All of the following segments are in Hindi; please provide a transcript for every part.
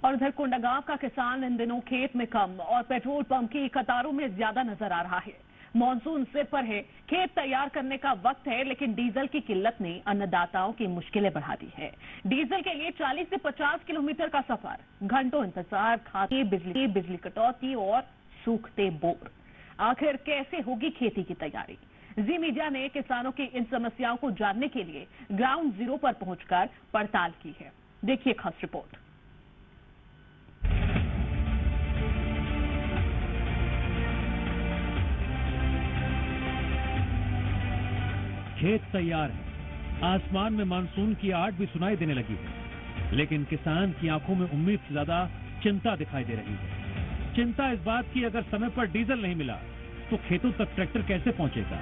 और इधर कोंडागांव का किसान इन दिनों खेत में कम और पेट्रोल पंप की कतारों में ज्यादा नजर आ रहा है। मॉनसून सिर पर है, खेत तैयार करने का वक्त है, लेकिन डीजल की किल्लत ने अन्नदाताओं की मुश्किलें बढ़ा दी है। डीजल के लिए 40 से 50 किलोमीटर का सफर, घंटों इंतजार, खाते बिजली कटौती और सूखते बोर। आखिर कैसे होगी खेती की तैयारी? जी मीडिया ने किसानों की इन समस्याओं को जानने के लिए ग्राउंड जीरो पर पहुंचकर पड़ताल की है। देखिए खास रिपोर्ट। खेत तैयार है, आसमान में मानसून की आहट भी सुनाई देने लगी है, लेकिन किसान की आंखों में उम्मीद से ज्यादा चिंता दिखाई दे रही है। चिंता इस बात की, अगर समय पर डीजल नहीं मिला तो खेतों तक ट्रैक्टर कैसे पहुंचेगा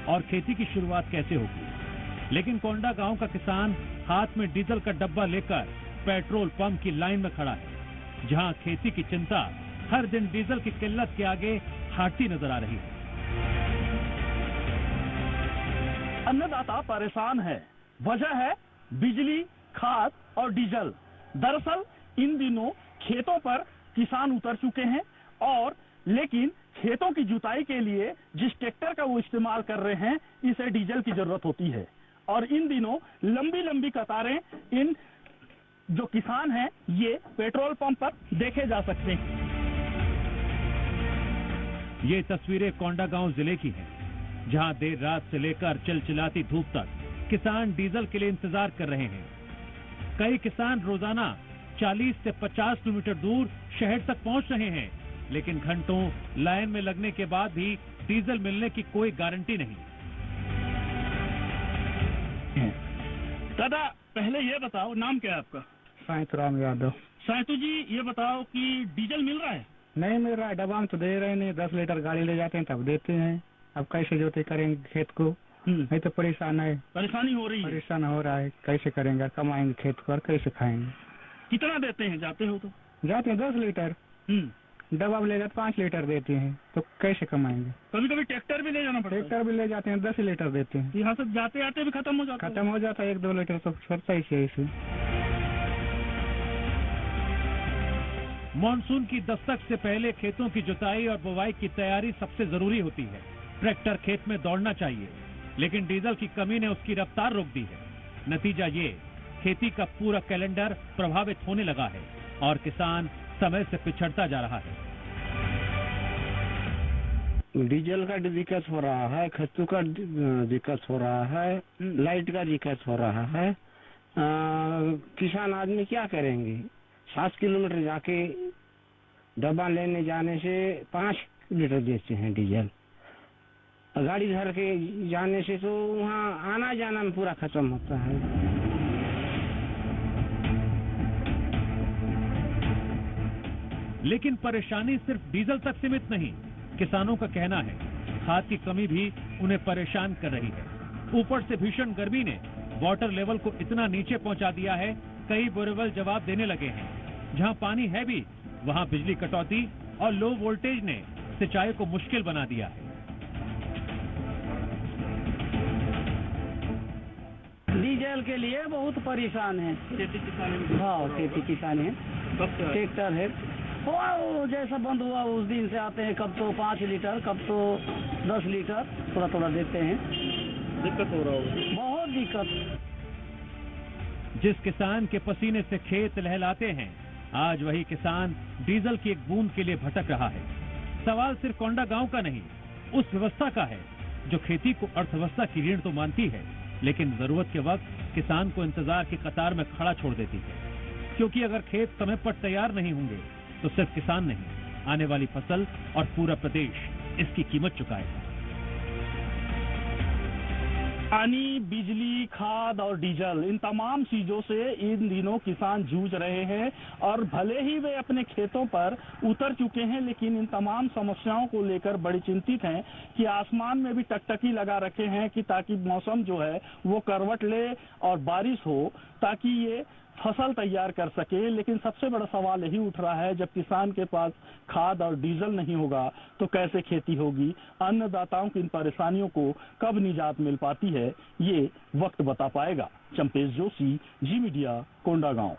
और खेती की शुरुआत कैसे होगी। लेकिन कोंडागांव का किसान हाथ में डीजल का डब्बा लेकर पेट्रोल पंप की लाइन में खड़ा है, जहां खेती की चिंता हर दिन डीजल की किल्लत के आगे हारती नजर आ रही है। अन्नदाता परेशान है, वजह है बिजली, खाद और डीजल। दरअसल इन दिनों खेतों पर किसान उतर चुके हैं और लेकिन खेतों की जुताई के लिए जिस ट्रैक्टर का वो इस्तेमाल कर रहे हैं, इसे डीजल की जरूरत होती है। और इन दिनों लंबी लंबी कतारें इन जो किसान हैं ये पेट्रोल पंप पर देखे जा सकते हैं। ये तस्वीरें कोंडागांव जिले की हैं, जहां देर रात से लेकर चिलचिलाती धूप तक किसान डीजल के लिए इंतजार कर रहे हैं। कई किसान रोजाना 40 से 50 किलोमीटर दूर शहर तक पहुंच रहे हैं, लेकिन घंटों लाइन में लगने के बाद भी डीजल मिलने की कोई गारंटी नहीं। दादा, पहले ये बताओ, नाम क्या है आपका? साइंतराम यादव। साइंतू जी, ये बताओ कि डीजल मिल रहा है? नहीं मिल रहा है, डब्बा में तो दे रहे नहीं। 10 लीटर गाड़ी ले जाते हैं तब देते हैं। अब कैसे जोते करेंगे खेत को? नहीं तो परेशान है, परेशानी हो रही है। परेशान हो रहा है, कैसे करेंगे? कमाएंगे खेत को और कैसे खाएंगे? कितना देते हैं जाते हो तो? जाते हैं 10 लीटर, डब्बा में ले जाते 5 लीटर देते हैं, तो कैसे कमाएंगे? कभी कभी ट्रैक्टर भी ले जाना पड़ता है। ट्रैक्टर भी ले जाते हैं, 10 लीटर देते हैं। यहाँ से जाते आते भी खत्म हो जाता है। 1-2 लीटर तो छोड़ता ही चाहिए। मॉनसून की दस्तक से पहले खेतों की जुताई और बुवाई की तैयारी सबसे जरूरी होती है। ट्रैक्टर खेत में दौड़ना चाहिए, लेकिन डीजल की कमी ने उसकी रफ्तार रोक दी है। नतीजा ये, खेती का पूरा कैलेंडर प्रभावित होने लगा है और किसान समय से पिछड़ता जा रहा है। डीजल का दिक्कत हो रहा है, खर्चों का दिक्कत हो रहा है, लाइट का दिक्कत हो रहा है। किसान आदमी क्या करेंगे? 7 किलोमीटर जाके डब्बा लेने जाने से 5 लीटर देते हैं डीजल। गाड़ी धर के जाने से तो वहाँ आना जाना में पूरा खत्म होता है। लेकिन परेशानी सिर्फ डीजल तक सीमित नहीं। किसानों का कहना है खाद की कमी भी उन्हें परेशान कर रही है। ऊपर से भीषण गर्मी ने वाटर लेवल को इतना नीचे पहुंचा दिया है, कई बोरवेल जवाब देने लगे हैं। जहां पानी है भी, वहां बिजली कटौती और लो वोल्टेज ने सिंचाई को मुश्किल बना दिया है। डीजल के लिए बहुत परेशान है। खेती किसानी हाँ, खेती किसानी है। ट्रैक्टर है, वो जैसा बंद हुआ उस दिन से आते हैं। कब तो 5 लीटर, कब तो 10 लीटर, थोड़ा थोड़ा देते हैं। दिक्कत हो रहा होगा, बहुत दिक्कत। जिस किसान के पसीने से खेत लहलाते हैं, आज वही किसान डीजल की एक बूंद के लिए भटक रहा है। सवाल सिर्फ कोंडागांव का नहीं, उस व्यवस्था का है जो खेती को अर्थव्यवस्था की रीढ़ तो मानती है, लेकिन जरूरत के वक्त किसान को इंतजार की कतार में खड़ा छोड़ देती है। क्योंकि अगर खेत समय पर तैयार नहीं होंगे तो सिर्फ किसान नहीं, आने वाली फसल और पूरा प्रदेश इसकी कीमत चुकाएगा। पानी, बिजली, खाद और डीजल, इन तमाम चीजों से इन दिनों किसान जूझ रहे हैं। और भले ही वे अपने खेतों पर उतर चुके हैं, लेकिन इन तमाम समस्याओं को लेकर बड़ी चिंतित हैं कि आसमान में भी टकटकी लगा रखे हैं कि ताकि मौसम जो है वो करवट ले और बारिश हो, ताकि ये फसल तैयार कर सके। लेकिन सबसे बड़ा सवाल यही उठ रहा है, जब किसान के पास खाद और डीजल नहीं होगा तो कैसे खेती होगी? अन्नदाताओं की इन परेशानियों को कब निजात मिल पाती है, ये वक्त बता पाएगा। चंपेश जोशी, जी मीडिया, कोंडागांव।